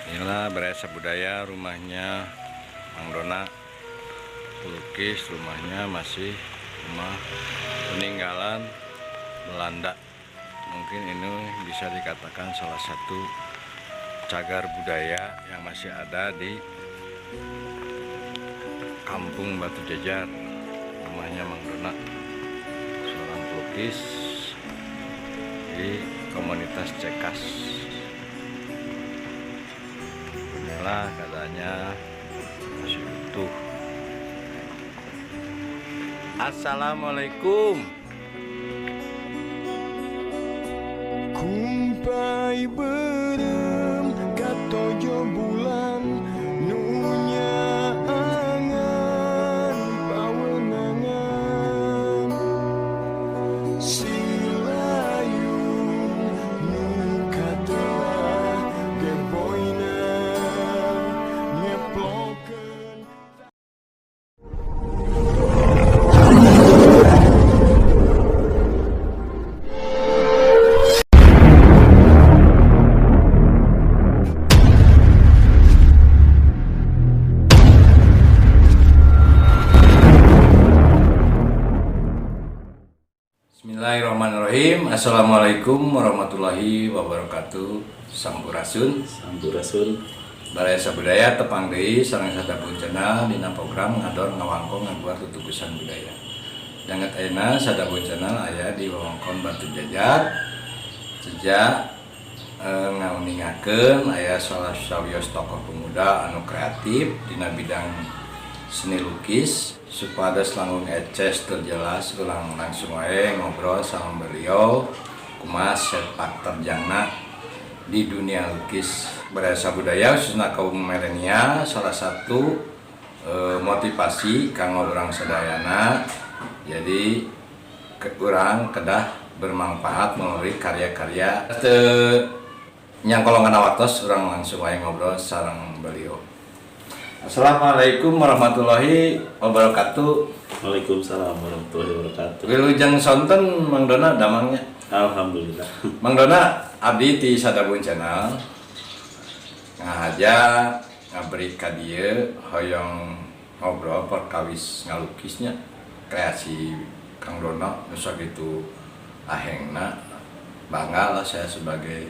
Inilah Beresa Budaya, rumahnya Mang Dona. Pelukis rumahnya masih rumah peninggalan Belanda. Mungkin ini bisa dikatakan salah satu cagar budaya yang masih ada di Kampung Batu Jajar. Rumahnya Mang Dona, seorang pelukis di komunitas Cekas. Inilah keadaannya masih utuh. Assalamualaikum. Kumpai berem katojo bulan nunya angan pawenangan silayung muka telah geboina ngeploken. Bismillahirrahmanirrahim. Assalamualaikum warahmatullahi wabarakatuh. Sampurasun. Sampurasun. Beresa Budaya tepang deui sareng sadapun channel dina program ngador ngawangkong ngabuat tutugusan budaya. Danget ayeuna sadapun channel aya di wewengkon Batu Jajar. Sejak ngauningakeun aya salah sawios tokoh pemuda anu kreatif dina bidang seni lukis. Supados langkung eces terjelas ulang langsung wae ngobrol sama beliau kumaha sepak terjangna di dunia lukis Beresa Budaya khususna kaum milenial. Salah satu motivasi kanggo urang sadayana, jadi urang kedah bermanfaat melalui karya-karya nyangkolongan waktos. Urang langsung wae ngobrol sareng beliau. Assalamualaikum warahmatullahi wabarakatuh. Waalaikumsalam warahmatullahi wabarakatuh. Wilujeng sonten Mang Dona damangnya. Alhamdulillah. Mang Dona abdi ti Sadabun Channel ngahaja ngaberi ka dieu hoyong ngobrol perkawis ngalukisnya kreasi Kang Dona nu sakitu ahengna. Bangga lah saya sebagai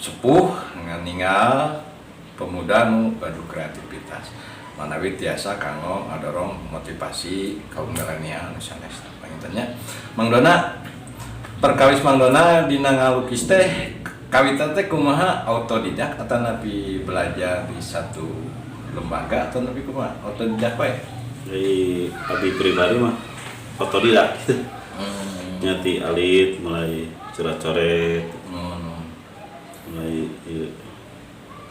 sepuh ninggal pemuda nu badu kreativitas manawi tiasa kanggo ngadorong motivasi kaum milenial nu sanes pangintennya. Mang Dona, perkawis Mang Dona dina ngalukis teh kawitan teh kumaha, autodidak atau nabi belajar di satu lembaga atau nabi kumaha autodidak bae? Dari abdi pribadi mah otodidak gitu. Nyati alit mulai coret-coret, mulai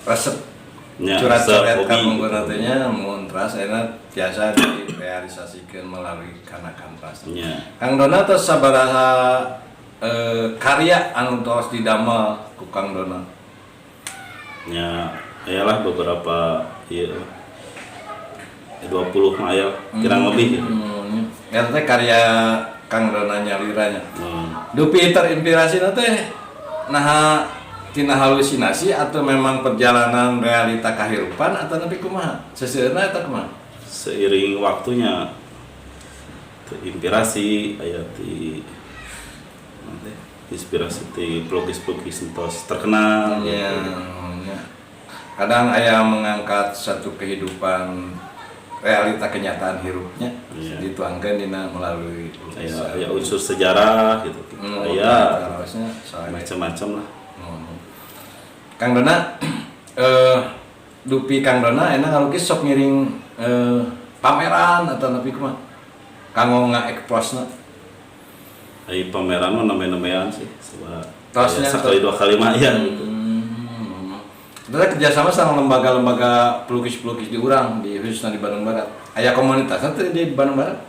resep nya curat-curat hobi. kampung teh mun ras enak biasa direalisasikeun melalui kana kanvas. Nya Kang Dona tos sabaraha karya anu tos didamel ku Kang Dona? nya ayalah beberapa ieu 20 mah aya kurang lebih gitu. Eta teh karya Kang Dona nyaliranya. Dupi terinspirasi teh naha tina halusinasi atau memang perjalanan realita kahirupan atau nabi kumaha? Seseueurna eta kumaha? Seiring waktunya terinspirasi aya ti inspirasi ti pelukis-pelukis entos terkenal. Ya, kadang aya mengangkat satu kehidupan realita kenyataan hirupnya dituangkan dina melalui aya unsur sejarah gitu. Aya macam-macam lah. Kang Dona, dupi Kang Dona enak ngalukis sok ngiring pameran atau nabi kumaha? Kanggo ngaekposna. Ai pameran mah name-namean sih. Tosnya sekali dua kali mah ya gitu. Kita kerjasama sama lembaga-lembaga pelukis-pelukis di urang di khususnya di Bandung Barat. Aya komunitasnya tuh di Bandung Barat?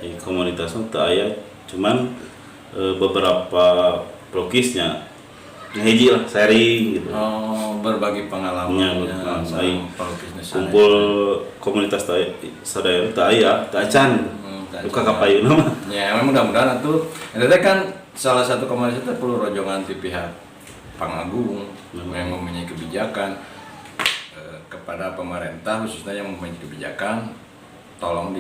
Ai komunitasnya teu aya, cuman beberapa pelukisnya hiji lah sharing gitu. Oh, berbagi pengalamannya sama pelukisnya. Kumpul komunitas sadaya teu aya, teu acan. Luka kapayeuna mah. Ya, memang mudah-mudahan atuh. Eta kan salah satu komunitas itu perlu rojongan di pihak Pangagung yang mempunyai kebijakan kepada pemerintah khususnya yang mempunyai kebijakan, tolong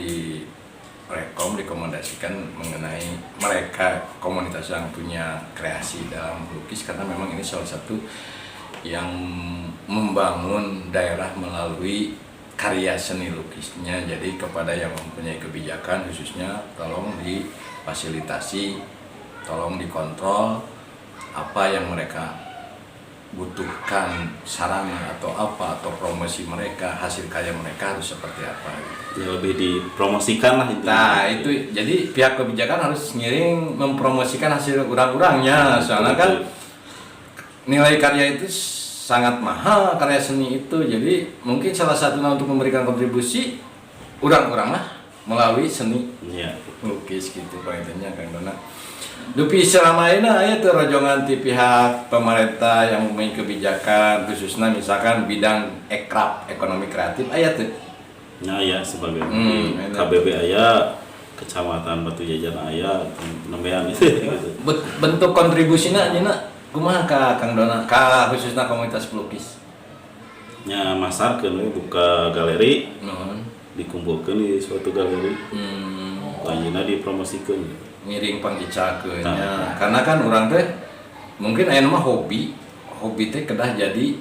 dikomendasikan mengenai mereka komunitas yang punya kreasi dalam melukis, karena memang ini salah satu yang membangun daerah melalui karya seni lukisnya. Jadi kepada yang mempunyai kebijakan khususnya tolong difasilitasi, tolong dikontrol apa yang mereka butuhkan, sarana atau apa, atau promosi mereka, hasil karya mereka harus seperti apa gitu. Ya, lebih dipromosikan lah itu. Nah itu jadi pihak kebijakan harus ngiring mempromosikan hasil urang-urangnya, soalnya kan nilai karya itu sangat mahal, karya seni itu. Jadi mungkin salah satunya untuk memberikan kontribusi urang-urang lah melalui seni lukis gitu poinnya kan Dona. Dupi selama ini aya teu rojongan ti pihak pemerintah yang mempunyai kebijakan khususnya misalkan bidang ekraf, ekonomi kreatif aya teu? Nah ya sebagai KBB aya, Kecamatan Batu Jajan aya, nembean gitu. Bentuk kontribusina ayeuna kumaha ka Kang Dona ka khususnya komunitas pelukis? Nya masarkeun we buka galeri, Nuhun. dikumpulkeun di suatu galeri. Lanjutna dipromosikeun. Ngiring pangicakeunnya. Karena kan orang teh mungkin aya mah hobi teh kedah jadi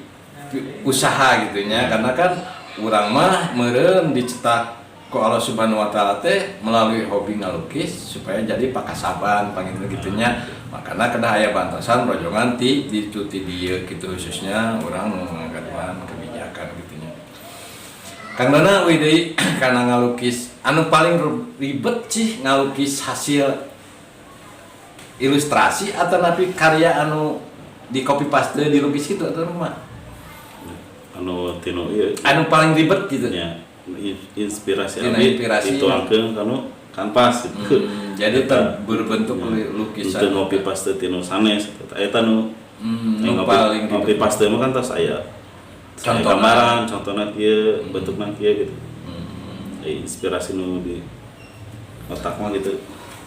usaha gitu nya, karena kan urang mah meureun dicetak ku Allah Subhanahu wa taala teh melalui hobi ngalukis supaya jadi pakasaban pangitu gitunya. Makana kedah aya bantasan rojongan ti dicuti dieu gitu, khususnya urang nu ngagaduhan kebijakan gitunya. Kang Dona we deui kana ngalukis anu paling ribet sih ngalukis hasil ilustrasi atau napi karya anu di copy paste dilukis gitu atau mah Anu tino ieu anu paling ribet gitu nya inspirasi inspirasi itu angkeun kanu kanvas gitu. Jadi berbentuk lukisan itu copy paste tino sanes eta nu paling copy paste mah kan tas aya gambaran contohna kieu bentukna kieu gitu. Inspirasi nu di otak mah gitu.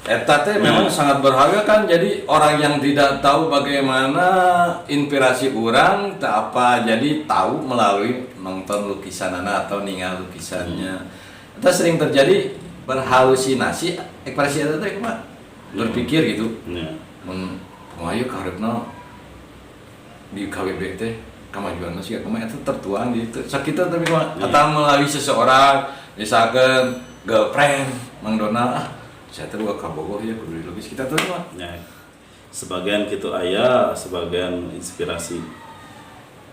Eta teh memang sangat berharga kan, jadi orang yang tidak tahu bagaimana inspirasi orang teh apa, jadi tahu melalui nonton lukisanana atau ningal lukisannya. Itu sering terjadi berhalusinasi, ekspresi eta teh kumaha? Berpikir gitu. Mun kumaha kaharepna di KBB teh kamajuanna sih kumaha eta tertuang di itu. Sakitu tapi kumaha? Atau melalui seseorang, misalkan girlfriend Mang Donald saya tuh gak kabogoh ya kudu dilukis kita tuh mah. Ya, sebagian gitu aya, sebagian inspirasi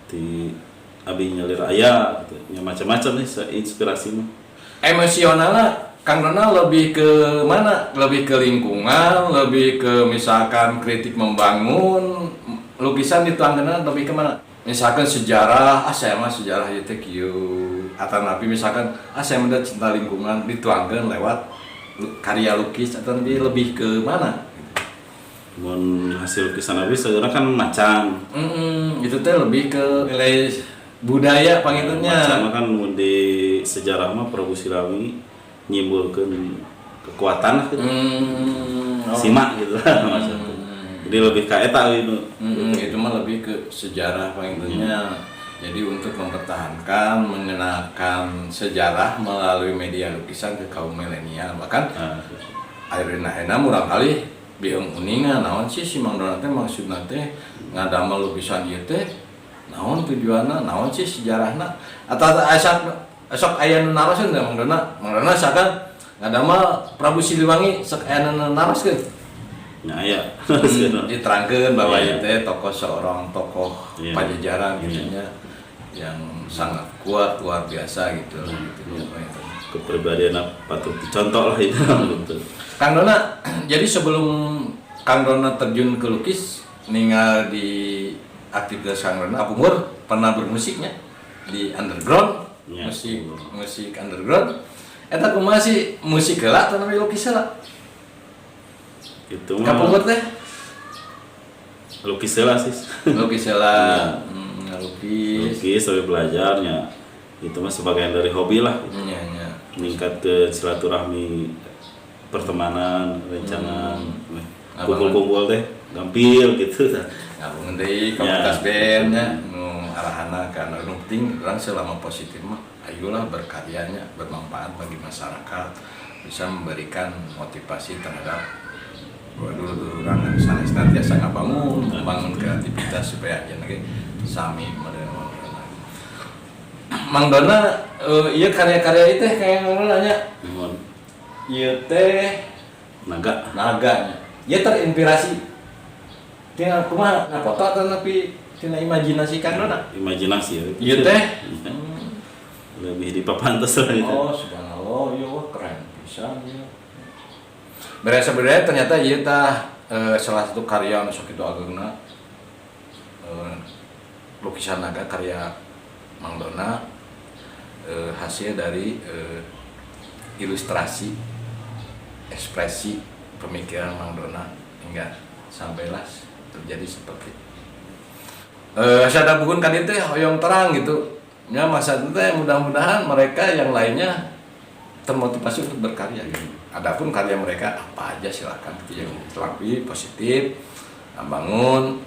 di abi nyalir aya gitu. Ya macam-macam nih inspirasi mah. Emosionalnya Kang Dona lebih ke mana? Lebih ke lingkungan, lebih ke misalkan kritik membangun, lukisan dituangkeun lebih ke mana? Misalkan sejarah, saya mah sejarah ieu teh kieu. Atau nabi misalkan saya mah cinta lingkungan dituangkeun lewat karya lukis, atau lebih ke mana? Mun hasil lukisan abi sebenarnya kan macan. Itu teh lebih ke nilai budaya pangitunya. Macan kan mun di sejarah mah Prabu Siliwangi nyimpulkeun kekuatan gitu. Simak gitu lah maksudnya. Jadi lebih ka eta gitu. Itu mah lebih ke sejarah pangitunya. Jadi untuk mempertahankan, mengenalkan sejarah melalui media lukisan ke kaum milenial. Bahkan ayeuna murang kali bingung uningan naon sih si Mang Dona teh maksudna teh ngadamel lukisan ieu teh naon tujuanna, naon sih sejarahna. Atau esok aya nu naroskeun Mang Dona. Mang Dona sakan ngadamel Prabu Siliwangi sok aya nu naroskeun. Nya aya. Diterangkeun bahwa ieu teh seorang tokoh Pajajaran gitu nya. Yang sangat kuat, luar biasa gitu. Kepribadian patut dicontoh lah itu. Kang Dona, jadi sebelum Kang Dona terjun ke lukis, ninggal di aktivitas Kang Dona, Apunggur pernah bermusiknya di underground, musik underground. Eta kumaha sih musik heula atau lukis heula? Itu mah Apunggur teh lukis heula sih. Lukis heula. Lukis sambil belajarnya itu mah sebagian dari hobi lah meningkat ke silaturahmi pertemanan rencana kumpul-kumpul teh gampil gitu ngabung deui komunitas band nya nu arahana kana nu penting urang selama positif mah ayolah berkaryanya bermanfaat bagi masyarakat bisa memberikan motivasi terhadap dulu orang senantiasa ngabangun membangun kreativitas supaya aja lagi sami modern. Mang Dona iya karya-karya itu kayak nanya iya teh naganya ya terinspirasi tina kumaha ngafoto tapi tina imajinasi Kang Dona imajinasi ya iya teh lebih dipapantes lah itu. Oh subhanallah iya wah keren bisa ya sebenarnya ternyata iya tah salah satu karya anu sok itu agengna lukisan naga karya Mang Dona hasil dari ilustrasi ekspresi pemikiran Mang Dona hingga sampailah terjadi seperti sada bukan kan itu hoyong terang gitu ya masa itu mudah-mudahan mereka yang lainnya termotivasi untuk berkarya gitu. Adapun karya mereka apa aja silakan gitu yang lebih positif membangun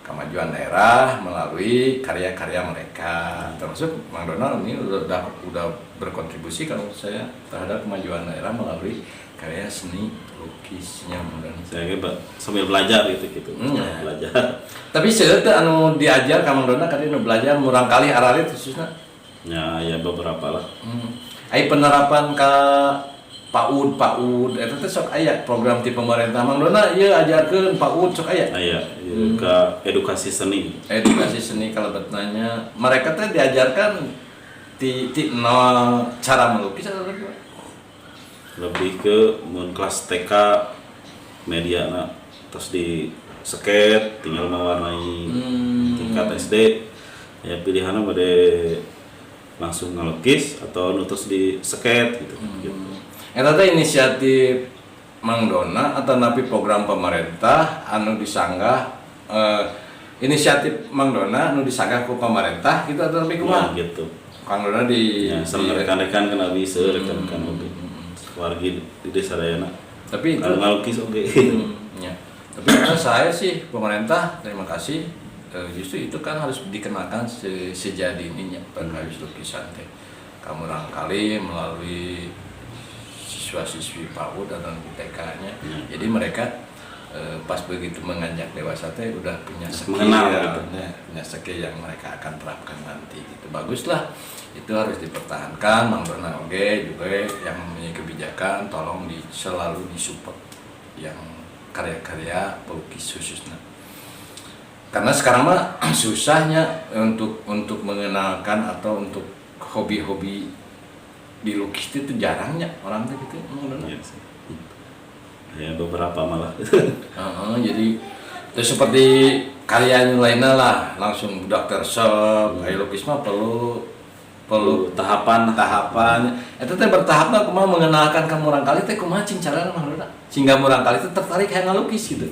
kemajuan daerah melalui karya-karya mereka termasuk Mang Dona ini udah berkontribusi kalau saya terhadap kemajuan daerah melalui karya seni lukisnya mudah saya kira sambil belajar gitu belajar tapi sebenarnya anu diajar ka Mang Dona kan anu belajar murang kali aralit khususnya ya beberapa lah ai penerapan ka PAUD eta teh sok aya program ti pemerintah Mang Dona ieu ajarkeun PAUD sok aya ke edukasi seni kalebetna mereka teh diajarkan ti nol cara melukis atau gimana lebih ke kelas TK media terus di skate tinggal mewarnai tingkat SD ya pilihannya pada langsung ngelukis atau terus di skate gitu. Eta teh inisiatif Mang Dona atau napi program pemerintah anu disanggah inisiatif Mang Dona anu disanggah ku pemerintah gitu atau napi kumaha gitu. Kang Dona di sama rekan-rekan kan bisa rekan-rekan warga di desa Dayana. Tapi itu ngalukis oke. Ya. Tapi saya sih pemerintah terima kasih justru itu kan harus dikenakan sejadinya berkait lukisan teh. Kamu rangkali melalui siswa-siswi PAUD atau TK-nya. Jadi mereka pas begitu menganjak dewasa teh udah punya skill punya skill yang mereka akan terapkan nanti gitu. Baguslah. Itu harus dipertahankan. Mang Dona oge juga yang mempunyai kebijakan tolong selalu disupport yang karya-karya pelukis khususnya karena sekarang mah susahnya untuk mengenalkan atau untuk hobi-hobi dilukis itu jarangnya orang tuh gitu ya beberapa malah jadi itu seperti karya lainnya lah langsung budak tersep kayak lukis mah perlu tahapan itu teh bertahap lah kumaha mengenalkan ka murangkali teh kumaha cing carana Mang Dona sehingga murangkali teh tertarik hayang ngalukis gitu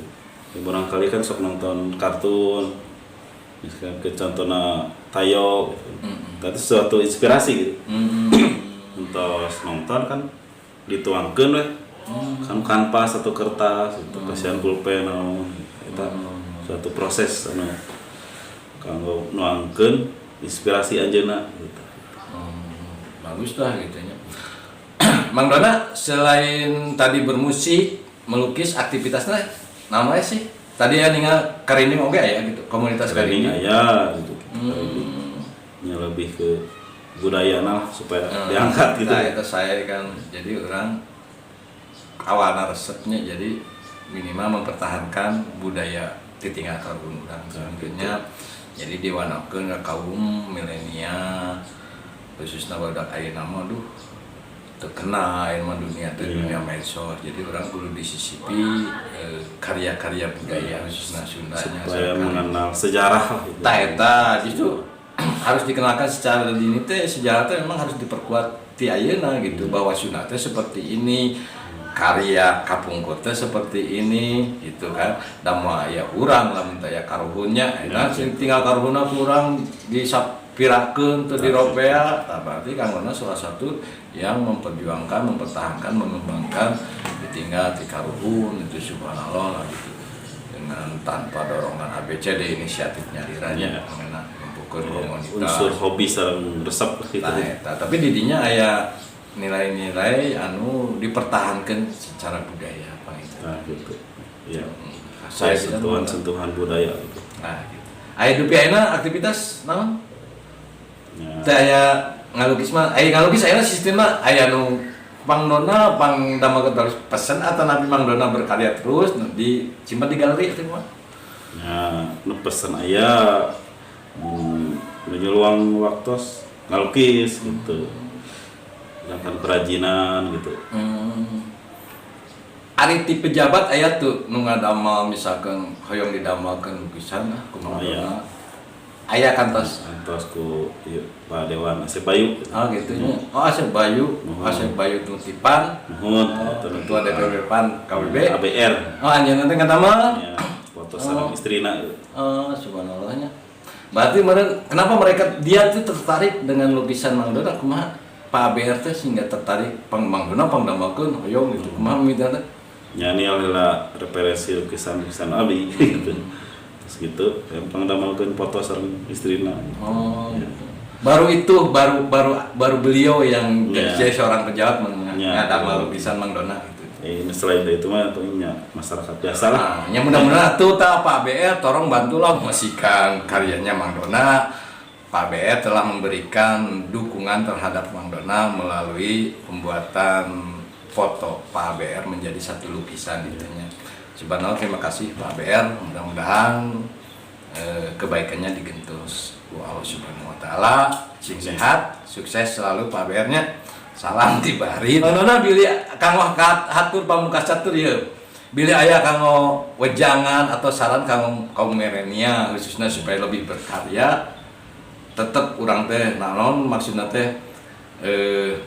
ya, murangkali kan sok nonton kartun misalkan ke contohna Tayo gitu. Itu suatu inspirasi gitu untuk nonton kan dituangkeun we kan kanvas atau kertas atau kasihan pulpen eta suatu proses anu kanggo nuangkeun inspirasi anjeunna gitu. Bagus lah gitu ya. Mang Dona selain tadi bermusik, melukis, aktivitasnya namanya sih tadi ya ningal Karining oge ya gitu, komunitas Karining aya gitu. Ya lebih ke budaya lah supaya diangkat gitu. Nah, itu saya kan jadi orang awalnya resepnya jadi minimal mempertahankan budaya di tingkat kaum urang selanjutnya. Jadi diwanakeun ka kaum milenial khususnya badak ayeuna mah terkena ilmu dunia dunia medsos jadi orang perlu disisipi karya-karya budaya khususnya Sundanya supaya mengenal sejarah eta justru harus dikenalkan secara dini teh sejarah teh memang harus diperkuat ti ayeuna gitu bahwa Sunda teh seperti ini karya kapungkur teh seperti ini gitu kan da moal aya urang lamun teh aya karuhunnya eta tinggal karuhuna kurang disapirakeun teu diropea berarti Kang Dona salah satu yang memperjuangkan mempertahankan mengembangkan ditinggal ti karuhun itu subhanallah lah gitu dengan tanpa dorongan ABCD inisiatifnya diranya Ya. mengenai membukukan Ya, komunitas. unsur hobi sareng resep gitu. Nah, tapi didinya aya nilai-nilai anu dipertahankan secara budaya apa itu. Nah, gitu. Ya. Saya sentuhan budaya gitu. Nah, gitu. Aya dupi ayeuna aktivitas naon? Ya. Teh aya ngalukis mah, aya ngalukis ayeuna sistemna aya nu pangdona pangdamel terus pesen atau nabi pangdona berkarya terus nu disimpan di galeri itu mah. Ya, nu pesen aya menyuluang waktu ngalukis gitu. Sedangkan kerajinan gitu. Ari ti pejabat aya tuh nu ngadamel misalkan hoyong didamelkeun lukisan kumaha. Aya. Aya kantos. Antos ku ieu Pak Dewan Asep Bayu. Oh gitu nya. Oh Asep Bayu, Asep Bayu Tutipan. Nuhun, Ketua DPW PAN KWB. ABR. Oh anjeunna teh ngadamel. Ya, foto sareng istrina. Oh subhanallahnya. Berarti kenapa dia tuh tertarik dengan lukisan Mang Dona kumaha? Pak ABR teh sehingga tertarik Mang Dona pangdamelkeun hoyong gitu. Kumaha mitana? Ya ini adalah referensi lukisan abi gitu. Terus gitu, yang pangdamelkeun foto sareng istrina. Oh, gitu. Baru beliau yang Ya. jadi seorang pejabat Ya. ngadamel lukisan Mang Dona gitu. Ini selain itu mah tentunya masyarakat biasa lah. Nah, yang mudah-mudahan tuh Pak ABR tolong bantulah memasikan karyanya Mang Dona. Pak ABR telah memberikan dukungan terhadap Mang Dona melalui pembuatan foto Pak ABR menjadi satu lukisan itunya. Subhanallah, terima kasih Pak ABR. Mudah-mudahan kebaikannya digentus ku Allah Subhanahu wa taala. Sing sehat, sukses selalu Pak ABR-nya. Salam tibari. Nona bilih kanggo hatur pamukas catur ieu. Bilih aya kanggo wejangan atau saran kanggo kaum milenial khususnya supaya lebih berkarya. Tetep urang teh naon maksudna teh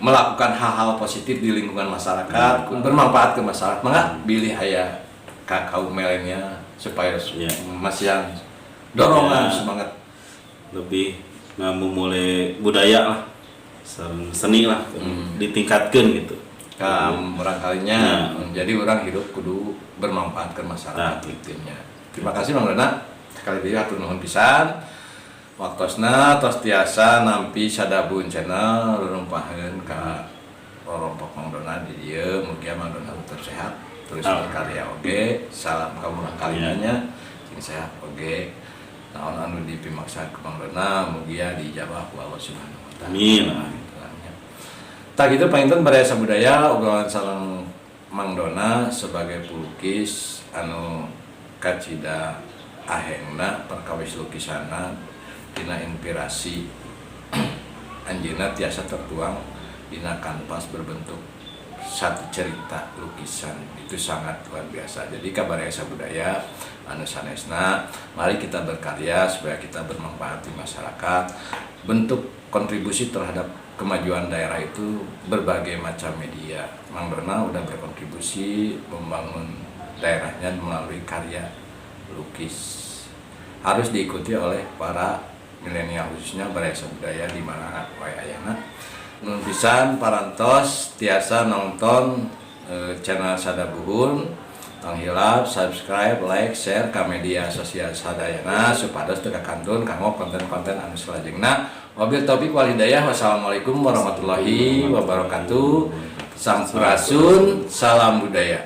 melakukan hal-hal positif di lingkungan masyarakat, bermanfaat ke masyarakat. Mangga bilih aya ka kaum milenial supaya masih yang dorongan semangat Lebih memulai budaya lah, sareng seni lah, ditingkatkan gitu. orang kalinya. Jadi orang hidup kudu bermanfaat ke masyarakat itunya. Terima kasih Mang Dona. Sekali lagi hatur nuhun pisan. Waktosna tos tiasa nampi Sadabun channel rumpaheun ka rorompok Mang Dona di dieu. Mugia Mang Dona tetep sehat, terus berkarya oge. Salam kamurang kalinanya sing sehat oge. Naon anu dipimaksa ke Mang Dona mugia dijabah ku Allah Subhanahu wa taala. Amin. Tak gitu panginten Baraya Budaya obrolan sareng Mang Dona sebagai pelukis anu kacida ahengna perkawis lukisanna dina inspirasi anjeunna tiasa tertuang dina kanvas berbentuk satu cerita lukisan. Itu sangat luar biasa. Jadi ka Baraya Budaya anu sanesna mari kita berkarya supaya kita bermanfaat di masyarakat. Bentuk kontribusi terhadap kemajuan daerah itu berbagai macam media. Mang Dona udah berkontribusi membangun daerahnya melalui karya lukis. Harus diikuti oleh para milenial khususnya Baraya Budaya di mana wae ayana. Nun pisan parantos tiasa nonton channel Sadabuhun, tong hilap, subscribe, like, share ke media sosial sadayana supados teu kakantun kanggo konten-konten anu salajengna. Wabil taufiq wal hidayah. Wassalamualaikum warahmatullahi wabarakatuh. Sampurasun, salam budaya.